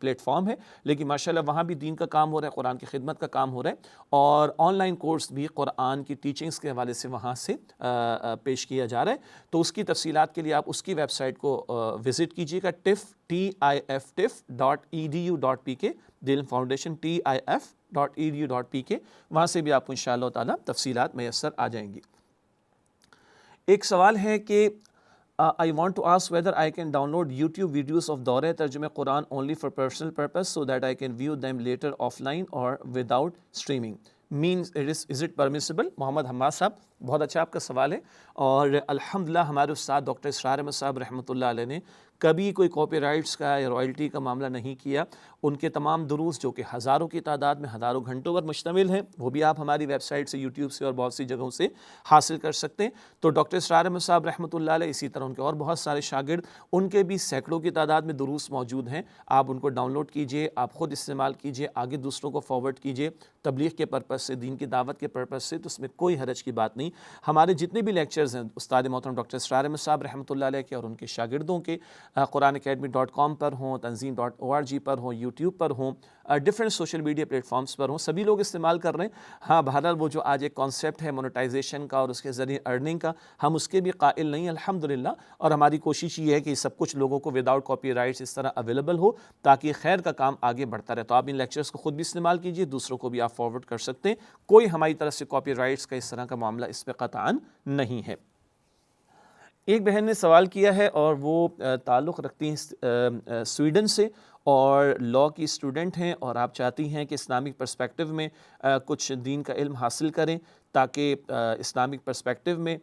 Plate form ہے، لیکن ماشاءاللہ وہاں بھی دین کا کام ہو رہا ہے، قرآن کی خدمت کا کام ہو رہا ہے، اور آن لائن کورس بھی قرآن کی ٹیچنگز کے حوالے سے وہاں سے پیش کیا جا رہا ہے۔ تو اس کی تفصیلات کے لیے آپ اس کی ویب سائٹ کو وزٹ کیجیے گا، tif.edu.pk، دل فاؤنڈیشن tif.edu.pk، وہاں سے بھی آپ کو انشاءاللہ تعالیٰ تفصیلات میسر آ جائیں گی۔ ایک سوال ہے کہ I want to ask whether I can download YouTube videos of دورہ ترجمہ قرآن only for personal purpose so that I can view them later offline or without streaming. Means is it permissible؟ محمد حماد صاحب، بہت اچھا آپ کا سوال ہے، اور الحمدللہ ہمارے استاد ڈاکٹر اسرار احمد صاحب رحمۃ اللہ علیہ نے کبھی کوئی کاپی رائٹس کا یا رائلٹی کا معاملہ نہیں کیا۔ ان کے تمام دروس جو کہ ہزاروں کی تعداد میں ہزاروں گھنٹوں پر مشتمل ہیں، وہ بھی آپ ہماری ویب سائٹ سے، یوٹیوب سے اور بہت سی جگہوں سے حاصل کر سکتے ہیں۔ تو ڈاکٹر اسرار احمد صاحب رحمۃ اللہ علیہ، اسی طرح ان کے اور بہت سارے شاگرد، ان کے بھی سینکڑوں کی تعداد میں دروس موجود ہیں۔ آپ ان کو ڈاؤن لوڈ کیجئے، آپ خود استعمال کیجئے، آگے دوسروں کو فارورڈ کیجئے، تبلیغ کے پرپس سے، دین کی دعوت کے پرپس سے، تو اس میں کوئی حرج کی بات نہیں۔ ہمارے جتنے بھی لیکچرز ہیں استاد محترم ڈاکٹر اسرار احمد صاحب رحمۃ اللہ علیہ کے اور ان کے شاگردوں کے، قرآن academy.com پر ہوں، تنظیم.org پر ہوں، یوٹیوب پر ہوں، different social media platforms پر ہوں، سبھی لوگ استعمال کر رہے ہیں۔ ہاں بہرحال وہ جو آج ایک کانسیپٹ ہے مونیٹائزیشن کا اور اس کے ذریعے ارننگ کا، ہم اس کے بھی قائل نہیں الحمدللہ، اور ہماری کوشش یہ ہے کہ سب کچھ لوگوں کو وداؤٹ کاپی رائٹس اس طرح اویلیبل ہو تاکہ خیر کا کام آگے بڑھتا رہے۔ تو آپ ان لیکچرز کو خود بھی استعمال کیجئے، دوسروں کو بھی آپ فارورڈ کر سکتے ہیں، کوئی ہماری طرف سے کاپی رائٹس کا اس طرح کا معاملہ اس پہ قطعاً نہیں ہے۔ ایک بہن نے سوال کیا ہے اور وہ تعلق رکھتی ہیں سویڈن سے، اور لاء کی اسٹوڈنٹ ہیں، اور آپ چاہتی ہیں کہ اسلامک پرسپیکٹو میں کچھ دین کا علم حاصل کریں تاکہ اسلامک پرسپیکٹو میں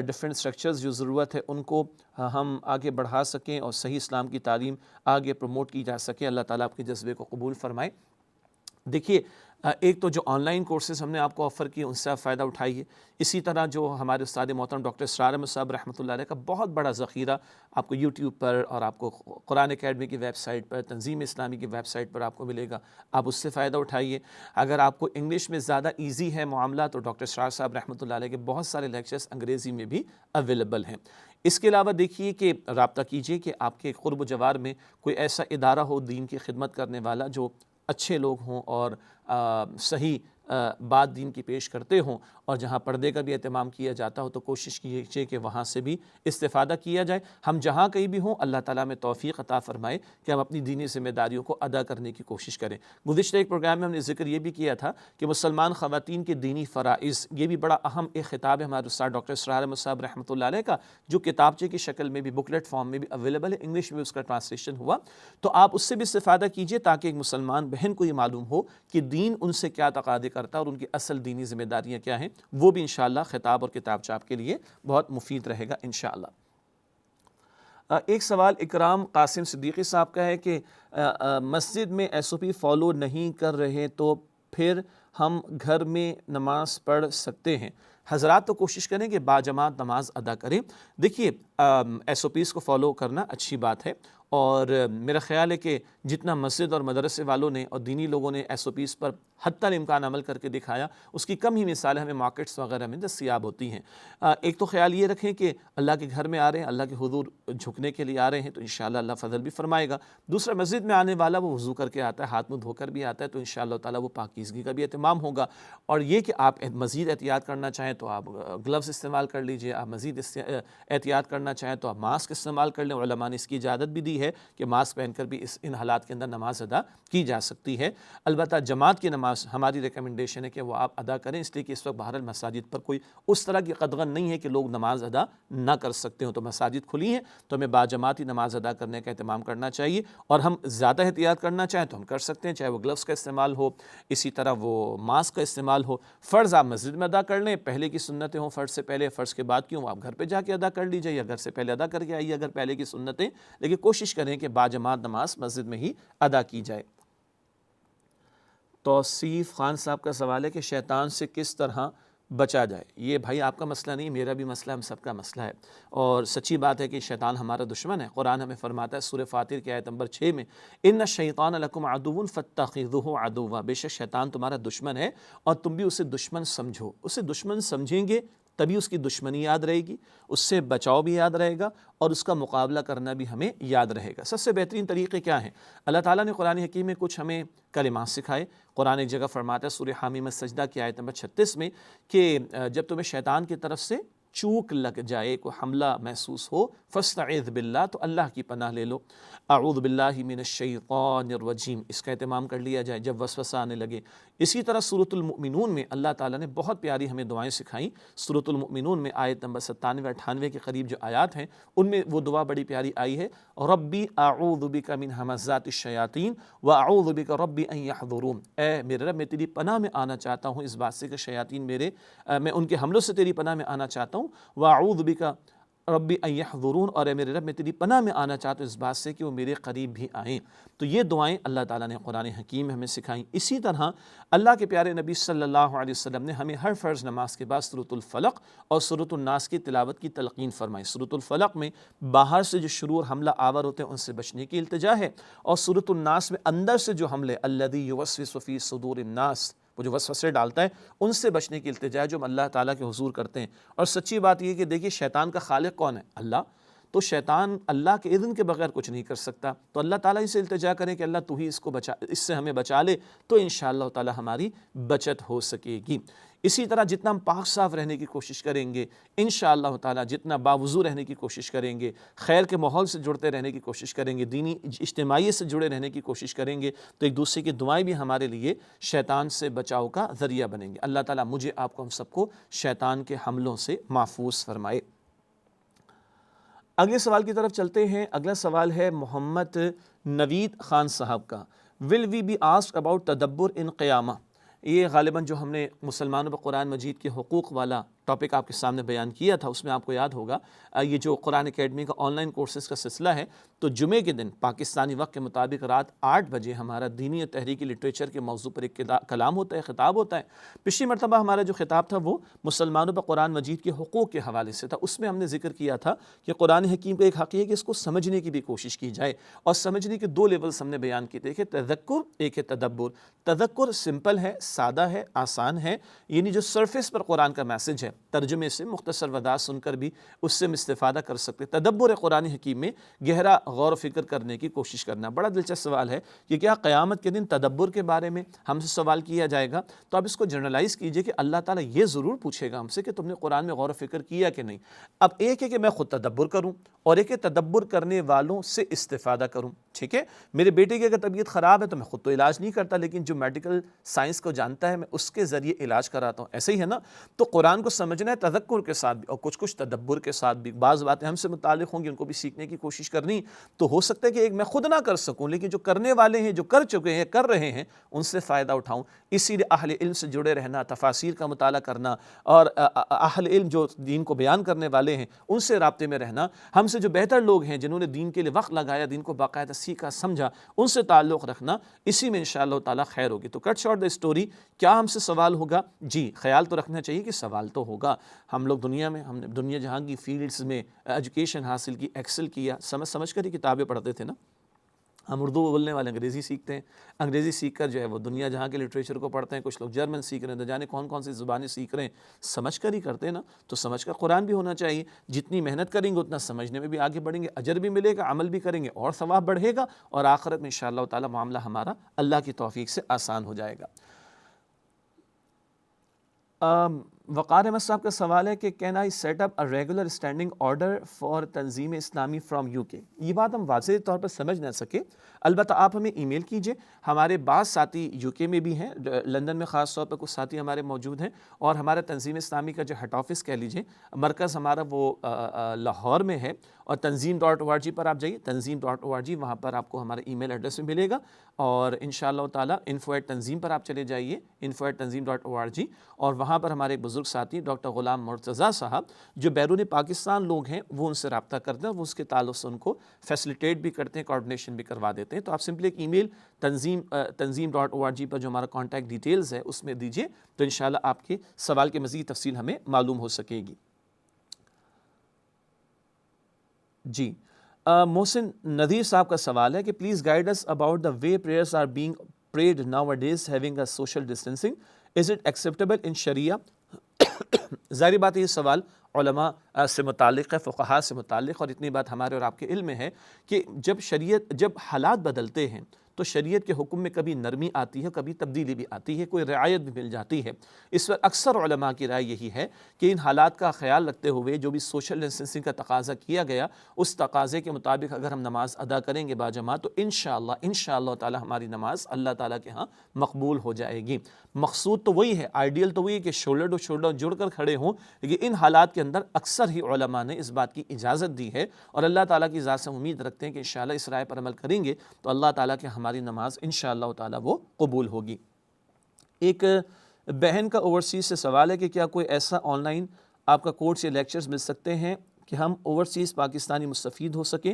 ڈفرینٹ سٹرکچرز جو ضرورت ہے ان کو ہم آگے بڑھا سکیں اور صحیح اسلام کی تعلیم آگے پروموٹ کی جا سکے۔ اللہ تعالیٰ آپ کے جذبے کو قبول فرمائے۔ دیکھیے، ایک تو جو آن لائن کورسز ہم نے آپ کو آفر کیے ان سے آپ فائدہ اٹھائیے، اسی طرح جو ہمارے استاد محترم ڈاکٹر اسرار احمد صاحب رحمۃ اللہ علیہ کا بہت بڑا ذخیرہ آپ کو یوٹیوب پر اور آپ کو قرآن اکیڈمی کی ویب سائٹ پر، تنظیم اسلامی کی ویب سائٹ پر آپ کو ملے گا، آپ اس سے فائدہ اٹھائیے۔ اگر آپ کو انگلش میں زیادہ ایزی ہے معاملہ تو ڈاکٹر اسرار صاحب رحمۃ اللہ علیہ کے بہت سارے لیکچرز انگریزی میں بھی اویلیبل ہیں۔ اس کے علاوہ دیکھیے کہ رابطہ کیجیے کہ آپ کے قرب و جوار میں کوئی ایسا ادارہ ہو دین کی خدمت کرنے والا جو اچھے لوگ ہوں اور صحیح بات دین کی پیش کرتے ہوں، اور جہاں پردے کا بھی اہتمام کیا جاتا ہو تو کوشش کیجیے کہ وہاں سے بھی استفادہ کیا جائے۔ ہم جہاں کہیں بھی ہوں اللہ تعالیٰ میں توفیق عطا فرمائے کہ ہم اپنی دینی ذمہ داریوں کو ادا کرنے کی کوشش کریں۔ گزشتہ ایک پروگرام میں ہم نے ذکر یہ بھی کیا تھا کہ مسلمان خواتین کے دینی فرائض، یہ بھی بڑا اہم ایک خطاب ہے ہمارے استاد ڈاکٹر اسرار احمد صاحب رحمۃ اللہ علیہ کا، جو کتابچے کی شکل میں بھی بکلیٹ فارم میں بھی اویلیبل ہے، انگلش میں اس کا ٹرانسلیشن ہوا، تو آپ اس سے بھی استفادہ کیجیے تاکہ ایک مسلمان بہن کو یہ معلوم ہو کہ دین ان سے کیا تقاضے کرتا ہے اور ان کی اصل دینی ذمہ داریاں کیا ہیں۔ وہ بھی انشاءاللہ خطاب اور کتاب چاپ کے لیے بہت مفید رہے گا انشاءاللہ۔ ایک سوال اکرام قاسم صدیقی صاحب کا ہے کہ مسجد میں SOP فالو نہیں کر رہے تو پھر ہم گھر میں نماز پڑھ سکتے ہیں؟ حضرات تو کوشش کریں کہ باجماعت نماز ادا کریں۔ دیکھیے SOPs کو فالو کرنا اچھی بات ہے، اور میرا خیال ہے کہ جتنا مسجد اور مدرسے والوں نے اور دینی لوگوں نے SOPs پر حتی الامکان عمل کر کے دکھایا، اس کی کم ہی مثالیں ہمیں مارکیٹس وغیرہ میں دستیاب ہوتی ہیں۔ ایک تو خیال یہ رکھیں کہ اللہ کے گھر میں آ رہے ہیں، اللہ کے حضور جھکنے کے لیے آ رہے ہیں تو انشاءاللہ اللہ فضل بھی فرمائے گا۔ دوسرا، مسجد میں آنے والا وہ وضو کر کے آتا ہے، ہاتھ منہ دھو کر بھی آتا ہے، تو انشاءاللہ تعالیٰ وہ پاکیزگی کا بھی اہتمام ہوگا۔ اور یہ کہ آپ مزید احتیاط کرنا چاہیں تو آپ گلوز استعمال کر لیجئے، آپ مزید احتیاط کرنا چاہیں تو آپ ماسک استعمال کر لیں۔ علماء نے اس کی اجازت بھی دی ہے کہ ماسک پہن کر بھی ان حالات کے اندر نماز ادا کی جا سکتی ہے۔ البتہ جماعت کی نماز ہماری ریکمنڈیشن ہے کہ وہ آپ ادا کریں، اس لیے کہ اس وقت بہرحال مساجد پر کوئی اس طرح کی قدغن نہیں ہے کہ لوگ نماز ادا نہ کر سکتے ہوں، تو مساجد کھلی ہیں تو ہمیں باجماعتی نماز ادا کرنے کا اہتمام کرنا چاہیے، اور ہم زیادہ احتیاط کرنا چاہیں تو ہم کر سکتے ہیں، چاہے وہ گلوز کا استعمال ہو، اسی طرح وہ ماسک کا استعمال ہو۔ فرض آپ مسجد میں ادا کر لیں، پہلے کی سنتیں ہوں فرض سے پہلے، فرض کے بعد کیوں، آپ گھر پہ جا کے ادا کر لیجئے یا گھر سے پہلے ادا کر کے آئیے اگر پہلے کی سنتیں، لیکن کوشش کریں کہ باجماعت نماز مسجد میں ہی ادا کی جائے۔ توصیف خان صاحب کا سوال ہے کہ شیطان سے کس طرح بچا جائے؟ یہ بھائی آپ کا مسئلہ نہیں، میرا بھی مسئلہ، ہم سب کا مسئلہ ہے، اور سچی بات ہے کہ شیطان ہمارا دشمن ہے۔ قرآن ہمیں فرماتا ہے سورہ فاطر کی آیت نمبر 6 میں، ان الشیطان لکم عدو فاتخذوہ عدوا، بے شک شیطان تمہارا دشمن ہے اور تم بھی اسے دشمن سمجھو۔ اسے دشمن سمجھیں گے تبھی اس کی دشمنی یاد رہے گی، اس سے بچاؤ بھی یاد رہے گا، اور اس کا مقابلہ کرنا بھی ہمیں یاد رہے گا۔ سب سے بہترین طریقے کیا ہیں؟ اللہ تعالیٰ نے قرآن حکیم میں کچھ ہمیں کلمات سکھائے۔ قرآن ایک جگہ فرماتا ہے سورہ حامیم السجدہ کی آیت نمبر 36 میں کہ جب تمہیں شیطان کی طرف سے چوک لگ جائے، کوئی حملہ محسوس ہو، فاستعذ باللہ، تو اللہ کی پناہ لے لو، اعوذ باللہ من الشیطان الرجیم، اس کا اہتمام کر لیا جائے جب وسوسہ آنے لگے۔ اسی طرح سورۃ المؤمنون میں اللہ تعالیٰ نے بہت پیاری ہمیں دعائیں سکھائیں۔ سورۃ المؤمنون میں آیت نمبر 97-98 کے قریب جو آیات ہیں ان میں وہ دعا بڑی پیاری آئی ہے، ربی اعوذ بک من ہمزات الشیاطین واعوذ بک ربی ان یحضرون، اے میرے رب میں تیری پناہ میں آنا چاہتا ہوں اس بات سے کہ شیاطین میں ان کے حملوں سے تیری پناہ میں آنا چاہتا ہوں، واعوذ بک ربی ان یحضرون، اور اے میرے رب میں تیری پناہ میں آنا چاہتا ہوں اس بات سے کہ وہ میرے قریب بھی آئیں۔ تو یہ دعائیں اللہ تعالیٰ نے قرآن حکیم میں ہمیں سکھائیں۔ اسی طرح اللہ کے پیارے نبی صلی اللہ علیہ وسلم نے ہمیں ہر فرض نماز کے بعد سورۃ الفلق اور سورۃ الناس کی تلاوت کی تلقین فرمائی۔ سورۃ الفلق میں باہر سے جو شرور حملہ آور ہوتے ہیں ان سے بچنے کی التجا ہے، اور سورۃ الناس میں اندر سے جو حملے الذی یوسوس فی صدور الناس، وہ جو وسوسے ڈالتا ہے، ان سے بچنے کی التجا جو ہم اللہ تعالیٰ کے حضور کرتے ہیں۔ اور سچی بات یہ کہ دیکھیے شیطان کا خالق کون ہے؟ اللہ، تو شیطان اللہ کے اذن کے بغیر کچھ نہیں کر سکتا، تو اللہ تعالیٰ سے التجا کریں کہ اللہ تو ہی اس سے ہمیں بچا لے، تو انشاءاللہ تعالیٰ ہماری بچت ہو سکے گی۔ اسی طرح جتنا ہم پاک صاف رہنے کی کوشش کریں گے انشاءاللہ تعالیٰ، جتنا باوضو رہنے کی کوشش کریں گے، خیر کے ماحول سے جڑتے رہنے کی کوشش کریں گے، دینی اجتماعیت سے جڑے رہنے کی کوشش کریں گے، تو ایک دوسرے کی دعائیں بھی ہمارے لیے شیطان سے بچاؤ کا ذریعہ بنیں گے۔ اللہ تعالیٰ مجھے، آپ کو، ہم سب کو شیطان کے حملوں سے محفوظ فرمائے۔ اگلے سوال کی طرف چلتے ہیں۔ اگلا سوال ہے محمد نوید خان صاحب کا، ول وی بی آسکڈ اباؤٹ تدبر ان قیامہ؟ یہ غالباً جو ہم نے مسلمانوں پر قرآن مجید کے حقوق والا ٹاپک آپ کے سامنے بیان کیا تھا، اس میں آپ کو یاد ہوگا یہ جو قرآن اکیڈمی کا آن لائن کورسز کا سلسلہ ہے، تو جمعے کے دن پاکستانی وقت کے مطابق رات 8 بجے ہمارا دینی اور تحریکی لٹریچر کے موضوع پر ایک کلام ہوتا ہے، خطاب ہوتا ہے۔ پچھلی مرتبہ ہمارا جو خطاب تھا وہ مسلمانوں پر قرآن مجید کے حقوق کے حوالے سے تھا۔ اس میں ہم نے ذکر کیا تھا کہ قرآن حکیم کا ایک حق ہے کہ اس کو سمجھنے کی بھی کوشش کی جائے، اور سمجھنے کے 2 لیولز ہم نے بیان کیے تھے، ایک ہے تذکر، ایک ہے تدبر۔ تذکر سمپل ہے، سادہ ہے، آسان ہے، یعنی جو سرفیس پر قرآن کا میسج ہے، ترجمے سے مختصر وضاحت سن کر بھی اس سے استفادہ کر سکتے۔ تدبر قرآن حکیم میں گہرا غور و فکر کرنے کی کوشش کرنا۔ بڑا دلچسپ سوال ہے کہ کیا قیامت کے دن تدبر کے بارے میں ہم سے سوال کیا جائے گا؟ تو آپ اس کو جنرلائز کیجئے کہ اللہ تعالیٰ یہ ضرور پوچھے گا ہم سے کہ تم نے قرآن میں غور و فکر کیا کہ نہیں۔ اب ایک ہے کہ میں خود تدبر کروں، اور ایک ہے تدبر کرنے والوں سے استفادہ کروں، ٹھیک ہے؟ میرے بیٹے کی اگر طبیعت خراب ہے تو میں خود تو علاج نہیں کرتا، لیکن جو میڈیکل سائنس کو جانتا ہے میں اس کے ذریعے علاج کراتا ہوں، ایسے ہی ہے نا؟ تو قرآن کو سمجھنا ہے تذکر کے ساتھ بھی اور کچھ تدبر کے ساتھ بھی۔ بعض باتیں ہم سے متعلق ہوں گی، ان کو بھی سیکھنے کی کوشش کرنی، تو ہو سکتا ہے کہ ایک میں خود نہ کر سکوں، لیکن جو کرنے والے ہیں، جو کر چکے ہیں، کر رہے ہیں، ان سے فائدہ اٹھاؤں۔ اسی لیے اہل علم سے جڑے رہنا، تفاسیر کا مطالعہ کرنا، اور اہل علم جو دین کو بیان کرنے والے ہیں ان سے رابطے میں رہنا، ہم سے جو بہتر لوگ ہیں جنہوں نے دین کے لیے وقت لگایا، دین کو باقاعدہ سیکھا سمجھا، ان سے تعلق رکھنا، اسی میں انشاءاللہ تعالیٰ خیر ہوگی۔ تو کٹ شارٹ دا اسٹوری، کیا ہم سے سوال ہوگا؟ جی، خیال تو رکھنا چاہیے کہ سوال تو ہوگا۔ ہم لوگ دنیا میں، ہم نے دنیا جہاں کی فیلڈز میں ایجوکیشن حاصل کی، ایکسل کیا، سمجھ کر ہی کتابیں پڑھتے تھے نا۔ ہم اردو بولنے والے انگریزی سیکھتے ہیں، انگریزی سیکھ کر جو ہے وہ دنیا جہاں کے لٹریچر کو پڑھتے ہیں، کچھ لوگ جرمن سیکھ رہے ہیں، نہ جانے کون کون سی زبانیں سیکھ رہے ہیں، سمجھ کر ہی کرتے ہیں نا۔ تو سمجھ کر قرآن بھی ہونا چاہیے، جتنی محنت کریں گے اتنا سمجھنے میں بھی آگے بڑھیں گے، اجر بھی ملے گا، عمل بھی کریں گے اور ثواب بڑھے گا، اور آخرت میں انشاءاللہ تعالیٰ معاملہ ہمارا اللہ کی توفیق سے آسان ہو جائے گا۔ وقار احمد صاحب کا سوال ہے کہ can I set up a regular standing order for Tanzeem Islami from UK؟ یہ بات ہم واضح طور پر سمجھ نہ سکے، البتہ آپ ہمیں ای میل کیجئے۔ ہمارے بعض ساتھی UK میں بھی ہیں، لندن میں خاص طور پر کچھ ساتھی ہمارے موجود ہیں، اور ہمارا تنظیم اسلامی کا جو ہیڈ آفس کہہ لیجئے، مرکز ہمارا وہ لاہور میں ہے، اور تنظیم.org پر آپ جائیے، تنظیم.org، وہاں پر آپ کو ہمارا ای میل ایڈریس بھی ملے گا، اور انشاءاللہ تعالیٰ info@tanzeem پر آپ چلے جائیے، info@tanzeem.org، اور وہاں پر ہمارے ایک بزرگ ساتھی ڈاکٹر غلام مرتضیٰ صاحب جو بیرون پاکستان لوگ ہیں، وہ ان سے رابطہ کرتے ہیں، وہ اس کے تعلق سے ان کو فیسلیٹیٹ بھی کرتے ہیں، کوآرڈینیشن بھی کروا دیتے ہیں۔ تو آپ سمپلی ایک ای میل تنظیم.org پر جو ہمارا کانٹیکٹ ڈیٹیلز ہے اس میں دیجئے، تو انشاءاللہ آپ کے سوال کی مزید تفصیل ہمیں معلوم ہو سکے گی۔ جی، محسن نذیر صاحب کا سوال ہے کہ please guide us about the way prayers are being prayed nowadays having a social distancing, is it acceptable in شریعہ؟ ظاہری بات ہے یہ سوال علماء سے متعلق ہے، فقہاء سے متعلق، اور اتنی بات ہمارے اور آپ کے علم میں ہے کہ جب حالات بدلتے ہیں تو شریعت کے حکم میں کبھی نرمی آتی ہے، کبھی تبدیلی بھی آتی ہے، کوئی رعایت بھی مل جاتی ہے۔ اس پر اکثر علماء کی رائے یہی ہے کہ ان حالات کا خیال رکھتے ہوئے جو بھی سوشل ڈسٹینسنگ کا تقاضا کیا گیا، اس تقاضے کے مطابق اگر ہم نماز ادا کریں گے باجماعت تو انشاءاللہ تعالی ہماری نماز اللہ تعالیٰ کے ہاں مقبول ہو جائے گی۔ مقصود تو وہی ہے، آئیڈیل تو وہی ہے کہ شولڈر ٹو شولڈر جڑ کر کھڑے ہوں، لیکن ان حالات کے اندر اکثر ہی علماء نے اس بات کی اجازت دی ہے، اور اللہ تعالیٰ کی ذات سے امید رکھتے ہیں کہ انشاءاللہ اس رائے پر عمل کریں گے تو اللہ تعالیٰ کے ہماری نماز انشاءاللہ تعالیٰ وہ قبول ہوگی۔ ایک بہن کا اوورسیز سے سوال ہے کہ کیا کوئی ایسا آن لائن آپ کا کورس یا لیکچرز مل سکتے ہیں کہ ہم اوورسیز پاکستانی مستفید ہو سکیں؟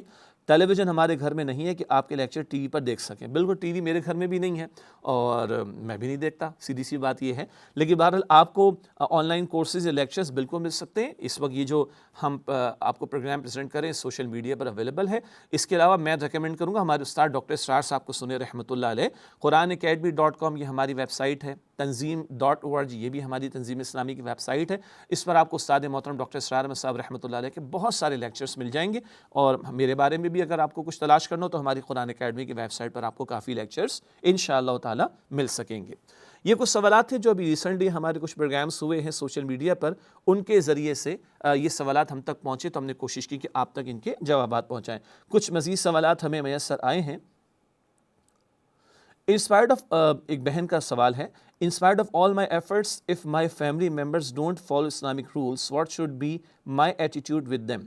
ٹیلی ویژن ہمارے گھر میں نہیں ہے کہ آپ کے لیکچر ٹی وی پر دیکھ سکیں، بالکل ٹی وی میرے گھر میں بھی نہیں ہے اور میں بھی نہیں دیکھتا، سیدھی سی بات یہ ہے، لیکن بہرحال آپ کو آن لائن کورسز یا لیکچرز بالکل مل سکتے ہیں۔ اس وقت یہ جو ہم آپ کو پروگرام پریزنٹ کریں سوشل میڈیا پر اویلیبل ہے۔ اس کے علاوہ میں ریکمینڈ کروں گا ہمارے استاد ڈاکٹر اسرار صاحب کو سنیں رحمۃ اللہ علیہ، QuranAcademy.com یہ ہماری ویب سائٹ ہے، تنظیم.org یہ بھی ہماری تنظیم اسلامی کی ویب سائٹ ہے۔ اس پر آپ کو استاد محترم ڈاکٹر اسرار احمد صاحب رحمۃ اللہ علیہ کے بہت سارے لیکچرز مل جائیں گے، اور میرے بارے میں بھی اگر آپ کو کچھ تلاش کرنا ہو تو ہماری قرآن اکیڈمی کی ویب سائٹ پر آپ کو کافی لیکچرز انشاءاللہ تعالی مل سکیں گے۔ یہ کچھ سوالات تھے جو ابھی ریسنٹلی ہمارے کچھ پروگرامز ہوئے ہیں سوشل میڈیا پر، ان کے ذریعے سے یہ سوالات ہم تک پہنچے تو ہم نے کوشش کی کہ آپ تک ان کے جوابات پہنچائیں۔ کچھ مزید سوالات ہمیں میسر آئے ہیں۔ انسپائرڈ آف ایک بہن کا سوال ہے، inspired of all my efforts if my family members don't follow Islamic rules what should be my attitude with them?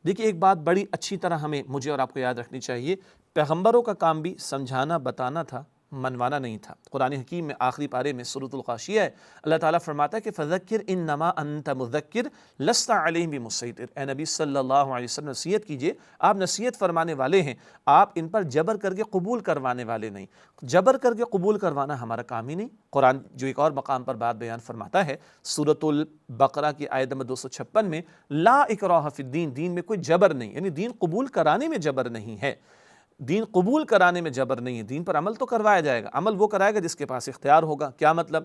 دیکھیے ایک بات بڑی اچھی طرح مجھے اور آپ کو یاد رکھنی چاہیے، پیغمبروں کا کام بھی سمجھانا بتانا تھا، منوانا نہیں تھا۔ قرآن حکیم میں آخری پارے میں سورۃ الغاشیہ ہے، اللہ تعالیٰ فرماتا ہے کہ فذکر انما انت مذکر لست علیہم بمسیطر، اے نبی صلی اللہ علیہ وسلم نصیحت کیجئے، آپ نصیحت فرمانے والے ہیں، آپ ان پر جبر کر کے قبول کروانے والے نہیں۔ جبر کر کے قبول کروانا ہمارا کام ہی نہیں۔ قرآن جو ایک اور مقام پر بات بیان فرماتا ہے سورۃ البقرہ کی آیت نمبر 256 میں، لا اکراہ فی الدین، دین میں کوئی جبر نہیں، یعنی دین قبول کرانے میں جبر نہیں ہے، دین قبول کرانے میں جبر نہیں ہے، دین پر عمل تو کروایا جائے گا، عمل وہ کرائے گا جس کے پاس اختیار ہوگا۔ کیا مطلب؟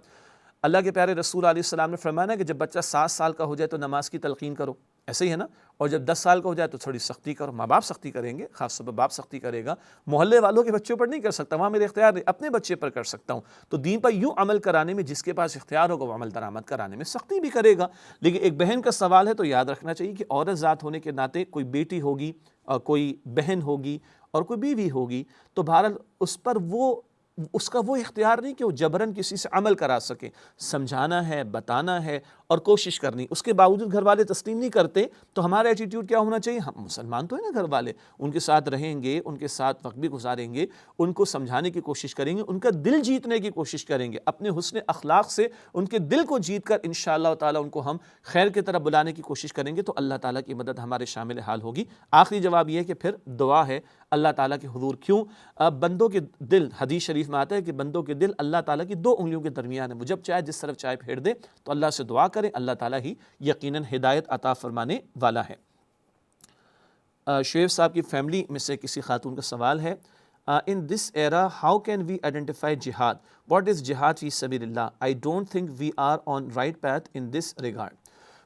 اللہ کے پیارے رسول علیہ السلام نے فرمایا کہ جب بچہ 7 سال کا ہو جائے تو نماز کی تلقین کرو، ایسے ہی ہے نا، اور جب 10 سال کا ہو جائے تو تھوڑی سختی کرو۔ ماں باپ سختی کریں گے، خاص طور پر باپ سختی کرے گا، محلے والوں کے بچوں پر نہیں کر سکتا، وہاں میرے اختیار نہیں، اپنے بچے پر کر سکتا ہوں۔ تو دین پر یوں عمل کرانے میں جس کے پاس اختیار ہوگا وہ عمل درآمد کرانے میں سختی بھی کرے گا۔ لیکن ایک بہن کا سوال ہے تو یاد رکھنا چاہیے کہ عورت ذات ہونے کے ناطے کوئی بیٹی ہوگی اور کوئی بہن ہوگی اور کوئی بیوی ہوگی، تو بہرحال اس کا وہ اختیار نہیں کہ وہ جبراً کسی سے عمل کرا سکے، سمجھانا ہے، بتانا ہے اور کوشش کرنی۔ اس کے باوجود گھر والے تسلیم نہیں کرتے تو ہمارا ایٹیٹیوڈ کیا ہونا چاہیے؟ ہم مسلمان تو ہیں نا، گھر والے ان کے ساتھ رہیں گے، ان کے ساتھ وقت بھی گزاریں گے، ان کو سمجھانے کی کوشش کریں گے، ان کا دل جیتنے کی کوشش کریں گے، اپنے حسن اخلاق سے ان کے دل کو جیت کر انشاءاللہ تعالیٰ ان کو ہم خیر کی طرف بلانے کی کوشش کریں گے تو اللہ تعالیٰ کی مدد ہمارے شامل حال ہوگی۔ آخری جواب یہ ہے کہ پھر دعا ہے اللہ تعالیٰ کے حضور، کیوں؟ بندوں کے دل، حدیث شریف میں آتا ہے کہ بندوں کے دل اللہ تعالیٰ کی 2 انگلیوں کے درمیان ہے، وہ جب چاہے جس طرف چاہے پھیر دے، تو اللہ سے دعا کریں، اللہ تعالیٰ ہی یقیناً ہدایت عطا فرمانے والا ہے۔ شعیب صاحب کی فیملی میں سے کسی خاتون کا سوال ہے، in this era how can we identify jihad? What is jihad fi sabilillah? I don't think we are on right path in this regard.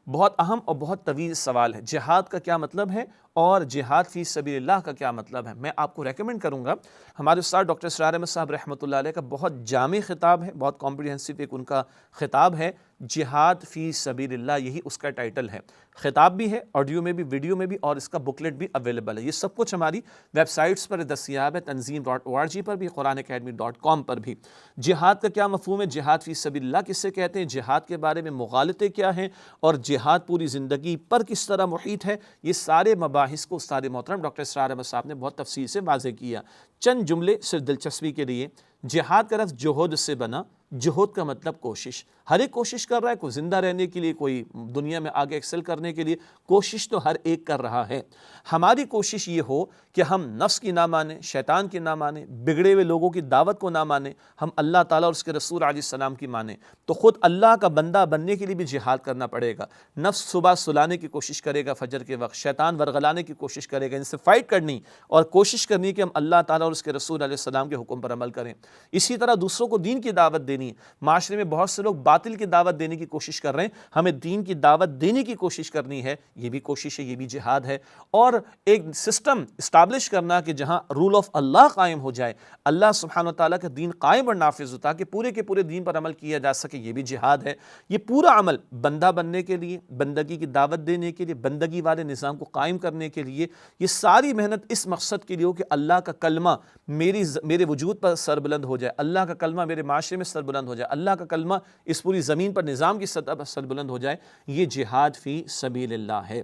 بہت اہم اور بہت طویل سوال ہے، جہاد کا کیا مطلب ہے اور جہاد فی سبیل اللہ کا کیا مطلب ہے؟ میں آپ کو ریکمینڈ کروں گا، ہمارے استاد ڈاکٹر اسرار احمد صاحب رحمۃ اللہ علیہ کا بہت جامع خطاب ہے، بہت کمپریہنسو ایک ان کا خطاب ہے، جہاد فی سبیل اللہ، یہی اس کا ٹائٹل ہے۔ خطاب بھی ہے، آڈیو میں بھی، ویڈیو میں بھی، اور اس کا بکلیٹ بھی اویلیبل ہے۔ یہ سب کچھ ہماری ویب سائٹس پر دستیاب ہے، تنظیم.org پر بھی، QuranAcademy.com پر بھی۔ جہاد کا کیا مفہوم ہے؟ جہاد فی سبیل اللہ کسے کہتے ہیں؟ جہاد کے بارے میں مغالطے کیا ہیں اور جہاد پوری زندگی پر کس طرح محیط ہے؟ یہ سارے مباحث کو استاد محترم ڈاکٹر اسرار احمد صاحب نے بہت تفصیل سے واضح کیا۔ چند جملے صرف دلچسپی کے لیے، جہاد کا لفظ جہود سے بنا، جہود کا مطلب کوشش، ہر ایک کوشش کر رہا ہے، کوئی زندہ رہنے کے لیے، کوئی دنیا میں آگے ایکسل کرنے کے لیے، کوشش تو ہر ایک کر رہا ہے۔ ہماری کوشش یہ ہو کہ ہم نفس کی نہ مانیں، شیطان کی نہ مانیں، بگڑے ہوئے لوگوں کی دعوت کو نہ مانیں، ہم اللہ تعالیٰ اور اس کے رسول علیہ السلام کی مانیں۔ تو خود اللہ کا بندہ بننے کے لیے بھی جہاد کرنا پڑے گا، نفس صبح سلانے کی کوشش کرے گا فجر کے وقت، شیطان ورغلانے کی کوشش کرے گا، ان سے فائٹ کرنی اور کوشش کرنی کہ ہم اللہ تعالیٰ اور اس کے رسول علیہ السلام کے حکم پر عمل کریں۔ اسی طرح دوسروں کو دین کی دعوت دینی دینی ہے. معاشرے میں بہت سے لوگ باطل کی دعوت دینے کی کوشش کر رہے ہیں, ہمیں دین کی دعوت دینے کی کوشش کرنی ہے, یہ بھی کوشش ہے, یہ بھی جہاد ہے. اور ایک سسٹم اسٹیبلش کرنا کہ جہاں رول آف اللہ قائم ہو جائے, اللہ سبحانہ وتعالیٰ کا دین قائم اور نافذ ہو تاکہ پورے کے پورے دین پر عمل کیا جا سکے, یہ بھی جہاد ہے. یہ پورا عمل بندہ بننے کے لیے, بندگی کی دعوت دینے کے لیے, بندگی والے نظام کو قائم کرنے کے لیے, یہ ساری محنت اس مقصد کے لیے ہو کہ اللہ کا کلمہ میرے وجود پر سربلند ہو جائے, اللہ کا کلمہ میرے معاشرے میں سربلند ہو جائے, اللہ کا کلمہ اس پوری زمین پر نظام کی سطح پر سربلند ہو جائے. یہ جہاد فی سبیل اللہ ہے.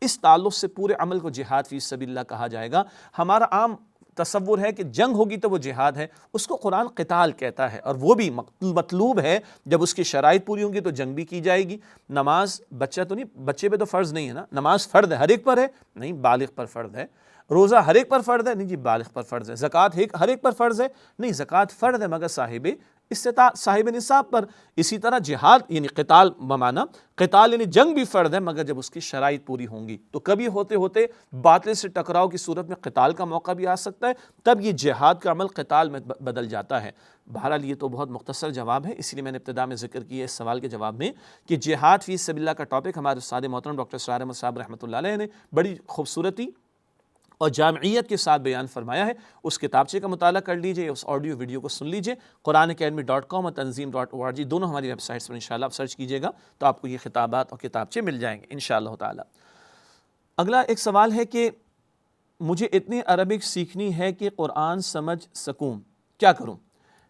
اس تعلق سے پورے عمل کو جہاد فی سبیل اللہ کہا جائے گا. ہمارا عام تصور ہے کہ جنگ ہوگی تو وہ جہاد ہے, اس کو قرآن قتال کہتا ہے, اور وہ بھی مطلوب ہے. جب اس کی شرائط پوری ہوں گی تو جنگ بھی کی جائے گی. نماز بچے پہ تو فرض نہیں ہے نا, نماز فرض ہے, ہر ایک پر ہے نہیں, بالغ پر فرض ہے. روزہ ہر ایک پر فرض ہے نہیں جی, بالغ پر فرض ہے. زکوٰۃ ہر ایک پر فرض ہے نہیں, زکوٰۃ فرض ہے مگر صاحب نصاب پر. اسی طرح جہاد یعنی قتال بمعنی قتال یعنی جنگ بھی فرض ہے مگر جب اس کی شرائط پوری ہوں گی. تو کبھی ہوتے ہوتے باطل سے ٹکراؤ کی صورت میں قتال کا موقع بھی آ سکتا ہے, تب یہ جہاد کا عمل قتال میں بدل جاتا ہے. بہرحال یہ تو بہت مختصر جواب ہے, اس لیے میں نے ابتدا میں ذکر کیا اس سوال کے جواب میں کہ جہاد فی سبیل اللہ کا ٹاپک ہمارے استاد محترم ڈاکٹر اسرار احمد صاحب رحمۃ اللہ علیہ نے بڑی خوبصورتی اور جامعیت کے ساتھ بیان فرمایا ہے. اس کتابچے کا مطالعہ کر لیجئے, اس آڈیو ویڈیو کو سن لیجئے. قرآنacademy.com اور تنظیم.org دونوں ہماری ویب سائٹس پر انشاءاللہ آپ سرچ کیجئے گا تو آپ کو یہ خطابات اور کتابچے مل جائیں گے انشاءاللہ تعالی. اگلا ایک سوال ہے کہ مجھے اتنی عربک سیکھنی ہے کہ قرآن سمجھ سکوں, کیا کروں؟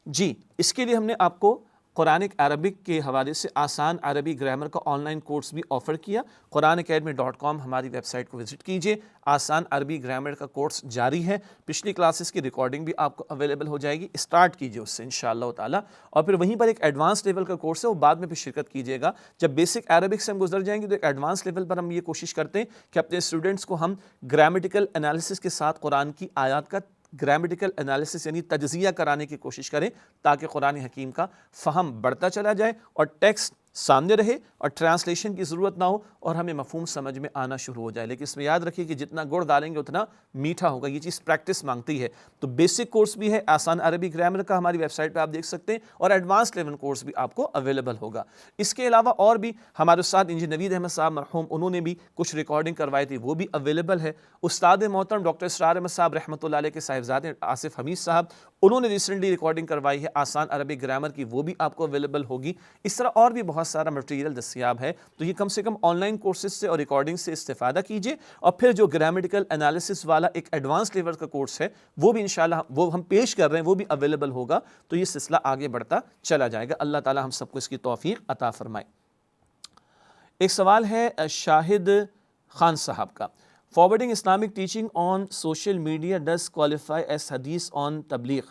جی, اس کے لیے ہم نے آپ کو قرآنک عربک کے حوالے سے آسان عربی گرامر کا آن لائن کورس بھی آفر کیا. قرآنacademy.com ہماری ویب سائٹ کو وزٹ کیجئے. آسان عربی گرامر کا کورس جاری ہے, پچھلی کلاسز کی ریکارڈنگ بھی آپ کو اویلیبل ہو جائے گی. اسٹارٹ کیجئے اس سے انشاءاللہ تعالی, اور پھر وہیں پر ایک ایڈوانس لیول کا کورس ہے, وہ بعد میں پھر شرکت کیجئے گا. جب بیسک عربک سے ہم گزر جائیں گے تو ایک ایڈوانس لیول پر ہم یہ کوشش کرتے ہیں کہ اپنے اسٹوڈنٹس کو ہم گرامیٹیکل انالیسس کے ساتھ قرآن کی آیات کا گرامیٹیکل انالیسس یعنی تجزیہ کرانے کی کوشش کریں تاکہ قرآن حکیم کا فہم بڑھتا چلا جائے اور ٹیکسٹ سامنے رہے اور ٹرانسلیشن کی ضرورت نہ ہو اور ہمیں مفہوم سمجھ میں آنا شروع ہو جائے. لیکن اس میں یاد رکھیے کہ جتنا گڑ ڈالیں گے اتنا میٹھا ہوگا, یہ چیز پریکٹس مانگتی ہے. تو بیسک کورس بھی ہے آسان عربی گرامر کا, ہماری ویب سائٹ پہ آپ دیکھ سکتے ہیں, اور ایڈوانس لیول کورس بھی آپ کو اویلیبل ہوگا. اس کے علاوہ اور بھی ہمارے استاد انجینئر نوید احمد صاحب مرحوم, انہوں نے بھی کچھ ریکارڈنگ کروائی تھی, وہ بھی اویلیبل ہے. استاد محترم ڈاکٹر اسرار احمد صاحب رحمۃ اللہ علیہ کے صاحبزادے آصف حمید صاحب, انہوں نے ریسنٹلی ریکارڈنگ کروائی ہے آسان عربی گرامر کی, وہ بھی آپ کو اویلیبل ہوگی. اس طرح اور بھی بہت سارا مٹیریل دستیاب ہے. تو یہ کم سے کم آن لائن کورسز سے اور ریکارڈنگ سے استفادہ کیجئے, اور پھر جو گرامیٹیکل انالیسس والا ایک ایڈوانس لیول کا کورس ہے وہ بھی انشاءاللہ وہ ہم پیش کر رہے ہیں, وہ بھی اویلیبل ہوگا. تو یہ سلسلہ آگے بڑھتا چلا جائے گا. اللہ تعالی ہم سب کو اس کی توفیق عطا فرمائے. ایک سوال ہے شاہد خان صاحب کا, forwarding Islamic teaching on social media does qualify as حدیث آن تبلیغ.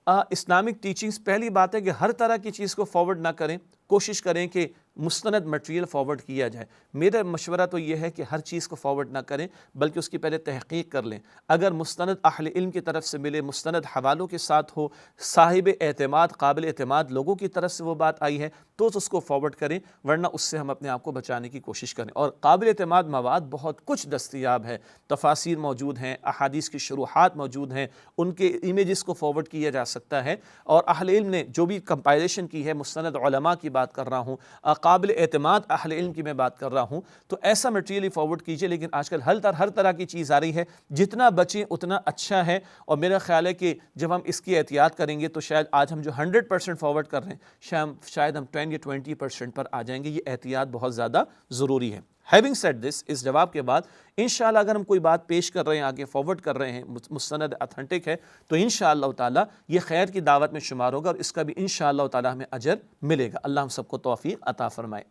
اسلامک ٹیچنگز, پہلی بات ہے کہ ہر طرح کی چیز کو فارورڈ نہ کریں, کوشش کریں کہ مستند مٹیریل فارورڈ کیا جائے. میرا مشورہ تو یہ ہے کہ ہر چیز کو فارورڈ نہ کریں بلکہ اس کی پہلے تحقیق کر لیں. اگر مستند اہل علم کی طرف سے ملے, مستند حوالوں کے ساتھ ہو, صاحب اعتماد قابل اعتماد لوگوں کی طرف سے وہ بات آئی ہے تو اس کو فارورڈ کریں, ورنہ اس سے ہم اپنے آپ کو بچانے کی کوشش کریں. اور قابل اعتماد مواد بہت کچھ دستیاب ہے, تفاسیر موجود ہیں, احادیث کی شروحات موجود ہیں, ان کے امیجز کو فارورڈ کیا جا سکتا ہے. اور اہل علم نے جو بھی کمپائلیشن کی ہے, مستند علماء کی بات کر رہا ہوں, قابل اعتماد اہل علم کی میں بات کر رہا ہوں, تو ایسا مٹیریل فارورڈ کیجئے. لیکن آج کل ہر طرح کی چیز آ رہی ہے, جتنا بچیں اتنا اچھا ہے. اور میرا خیال ہے کہ جب ہم اس کی احتیاط کریں گے تو شاید آج ہم جو 100% فارورڈ کر رہے ہیں شاید ہم 10 یا 20% پر آ جائیں گے. یہ احتیاط بہت زیادہ ضروری ہے. ہیونگ سیڈ دس, اس جواب کے بعد انشاءاللہ اگر ہم کوئی بات پیش کر رہے ہیں, آگے فارورڈ کر رہے ہیں, مستند اتھینٹک ہے, تو انشاءاللہ تعالی یہ خیر کی دعوت میں شمار ہوگا اور اس کا بھی انشاءاللہ تعالی ہمیں اجر ملے گا. اللہ ہم سب کو توفیق عطا فرمائے.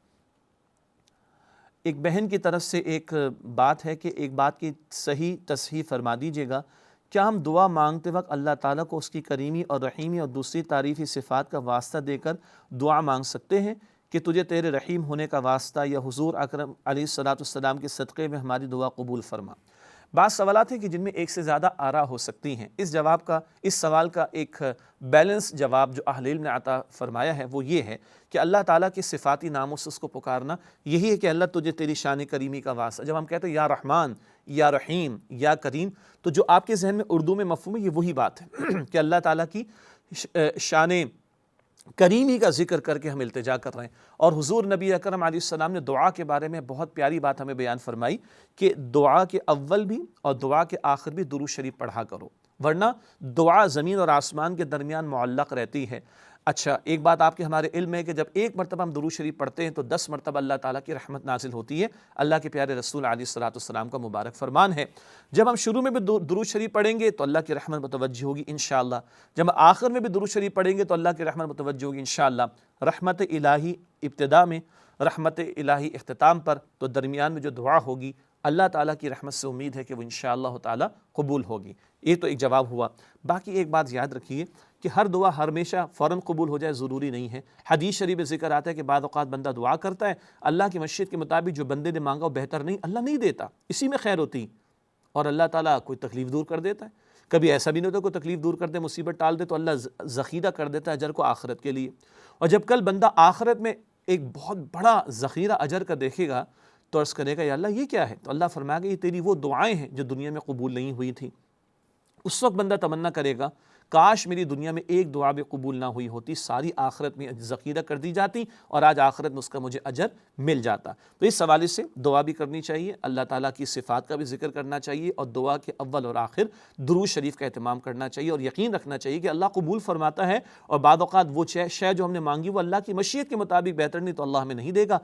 ایک بہن کی طرف سے ایک بات ہے کہ ایک بات کی صحیح تصحیح فرما دیجیے گا, کیا ہم دعا مانگتے وقت اللہ تعالیٰ کو اس کی کریمی اور رحیمی اور دوسری تعریفی صفات کا واسطہ دے کر دعا مانگ سکتے ہیں کہ تجھے تیرے رحیم ہونے کا واسطہ یا حضور اکرم علیہ السلام کے صدقے میں ہماری دعا قبول فرما؟ بعض سوالات ہیں کہ جن میں ایک سے زیادہ آراء ہو سکتی ہیں. اس سوال کا ایک بیلنس جواب جو اہل علم نے عطا فرمایا ہے وہ یہ ہے کہ اللہ تعالیٰ کے صفاتی ناموں سے اس کو پکارنا یہی ہے کہ اللہ تجھے تیری شان کریمی کا واسطہ. جب ہم کہتے ہیں یا رحمان, یا رحیم, یا کریم, تو جو آپ کے ذہن میں اردو میں مفہوم ہے یہ وہی بات ہے کہ اللہ تعالیٰ کی شان کریم ہی کا ذکر کر کے ہم التجا کر رہے ہیں۔ اور حضور نبی اکرم علیہ السلام نے دعا کے بارے میں بہت پیاری بات ہمیں بیان فرمائی کہ دعا کے اول بھی اور دعا کے آخر بھی درود شریف پڑھا کرو، ورنہ دعا زمین اور آسمان کے درمیان معلق رہتی ہے۔ اچھا، ایک بات آپ کے ہمارے علم ہے کہ جب ایک مرتبہ ہم درود شریف پڑھتے ہیں تو 10 مرتبہ اللہ تعالیٰ کی رحمت نازل ہوتی ہے۔ اللہ کے پیارے رسول علیہ الصلوۃ والسلام کا مبارک فرمان ہے، جب ہم شروع میں بھی درود شریف پڑھیں گے تو اللہ کی رحمت متوجہ ہوگی انشاءاللہ، جب آخر میں بھی درود شریف پڑھیں گے تو اللہ کی رحمت متوجہ ہوگی انشاءاللہ۔ رحمت الہی ابتدا میں، رحمت الہی اختتام پر، تو درمیان میں جو دعا ہوگی اللہ تعالیٰ کی رحمت سے امید ہے کہ وہ انشاءاللہ تعالیٰ قبول ہوگی۔ یہ تو ایک جواب ہوا۔ باقی ایک بات یاد رکھیے کہ ہر دعا ہمیشہ فوراً قبول ہو جائے ضروری نہیں ہے۔ حدیث شریف میں ذکر آتا ہے کہ بعض اوقات بندہ دعا کرتا ہے، اللہ کی مشیت کے مطابق جو بندے نے مانگا وہ بہتر نہیں، اللہ نہیں دیتا، اسی میں خیر ہوتی، اور اللہ تعالیٰ کوئی تکلیف دور کر دیتا ہے۔ کبھی ایسا بھی نہیں ہوتا کوئی تکلیف دور کر دے، مصیبت ٹال دے، تو اللہ ذخیرہ کر دیتا ہے اجر کو آخرت کے لیے۔ اور جب کل بندہ آخرت میں ایک بہت بڑا ذخیرہ اجر کا دیکھے گا تو عرض کرے گا یا اللہ یہ کیا ہے؟ تو اللہ فرمائے گا یہ تیری وہ دعائیں ہیں جو دنیا میں قبول نہیں ہوئی تھیں۔ اس وقت بندہ تمنا کرے گا کاش میری دنیا میں ایک دعا بھی قبول نہ ہوئی ہوتی، ساری آخرت میں ذخیرہ کر دی جاتی اور آج آخرت میں اس کا مجھے اجر مل جاتا۔ تو اس حوالے سے دعا بھی کرنی چاہیے، اللہ تعالیٰ کی صفات کا بھی ذکر کرنا چاہیے، اور دعا کے اول اور آخر درود شریف کا اہتمام کرنا چاہیے، اور یقین رکھنا چاہیے کہ اللہ قبول فرماتا ہے، اور بعض اوقات وہ شے جو ہم نے مانگی وہ اللہ کی مشیت کے مطابق بہتر نہیں تو اللہ ہمیں نہیں دے گا،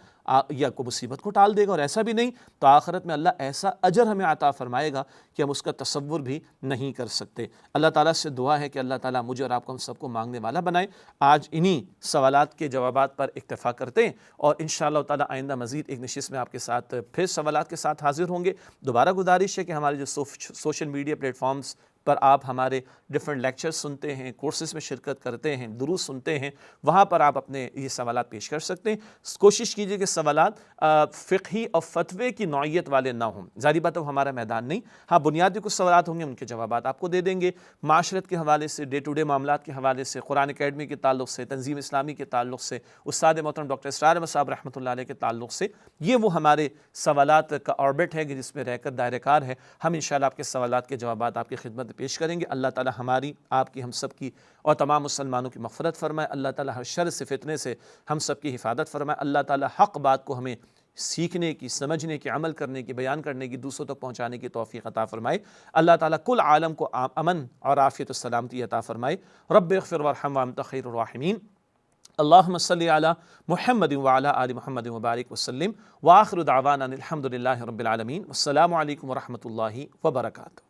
یا کوئی مصیبت کو ٹال دے گا، اور ایسا بھی نہیں تو آخرت میں اللہ ایسا اجر ہمیں عطا فرمائے گا کہ ہم اس کا تصور بھی نہیں کر سکتے۔ اللہ تعالیٰ سے دعا ہے کہ اللہ تعالیٰ مجھے اور آپ کو ہم سب کو مانگنے والا بنائے۔ آج انہی سوالات کے جوابات پر اکتفا کرتے ہیں، اور انشاءاللہ تعالیٰ آئندہ مزید ایک نشست میں آپ کے ساتھ پھر سوالات کے ساتھ حاضر ہوں گے۔ دوبارہ گزارش ہے کہ ہمارے جو سوشل میڈیا پلیٹ فارمز پر آپ ہمارے ڈفرینٹ لیکچرز سنتے ہیں، کورسز میں شرکت کرتے ہیں، دروس سنتے ہیں، وہاں پر آپ اپنے یہ سوالات پیش کر سکتے ہیں۔ کوشش کیجئے کہ سوالات فقہی اور فتوے کی نوعیت والے نہ ہوں، ظاہری بات ہے وہ ہمارا میدان نہیں، ہاں بنیادی کچھ سوالات ہوں گے، ان کے جوابات آپ کو دے دیں گے۔ معاشرت کے حوالے سے، ڈے ٹو ڈے معاملات کے حوالے سے، قرآن اکیڈمی کے تعلق سے، تنظیم اسلامی کے تعلق سے، استاد محترم ڈاکٹر اسرار احمد صاحب رحمۃ اللہ علیہ کے تعلق سے، یہ وہ ہمارے سوالات کا آربٹ ہے کہ جس میں رہ کر دائرہ کار ہے۔ ہم انشاءاللہ آپ کے سوالات کے جوابات آپ کی خدمت میں پیش کریں گے۔ اللہ تعالی ہماری، آپ کی، ہم سب کی اور تمام مسلمانوں کی مغفرت فرمائے۔ اللہ تعالی ہر شر سے، فتنے سے ہم سب کی حفاظت فرمائے۔ اللہ تعالی حق بات کو ہمیں سیکھنے کی، سمجھنے کی، عمل کرنے کی، بیان کرنے کی، دوسروں تک پہنچانے کی توفیق عطا فرمائے۔ اللہ تعالیٰ کل عالم کو امن اور عافیت و سلامتی عطا فرمائے۔ رب اغفر وارحم وانت خیر الراحمین۔ اللہم صلی علی محمد وعلی آل محمد وبارک وسلم، وآخر دعوانا الحمد للہ رب العالمین۔ والسلام علیکم ورحمۃ اللہ وبرکاتہ۔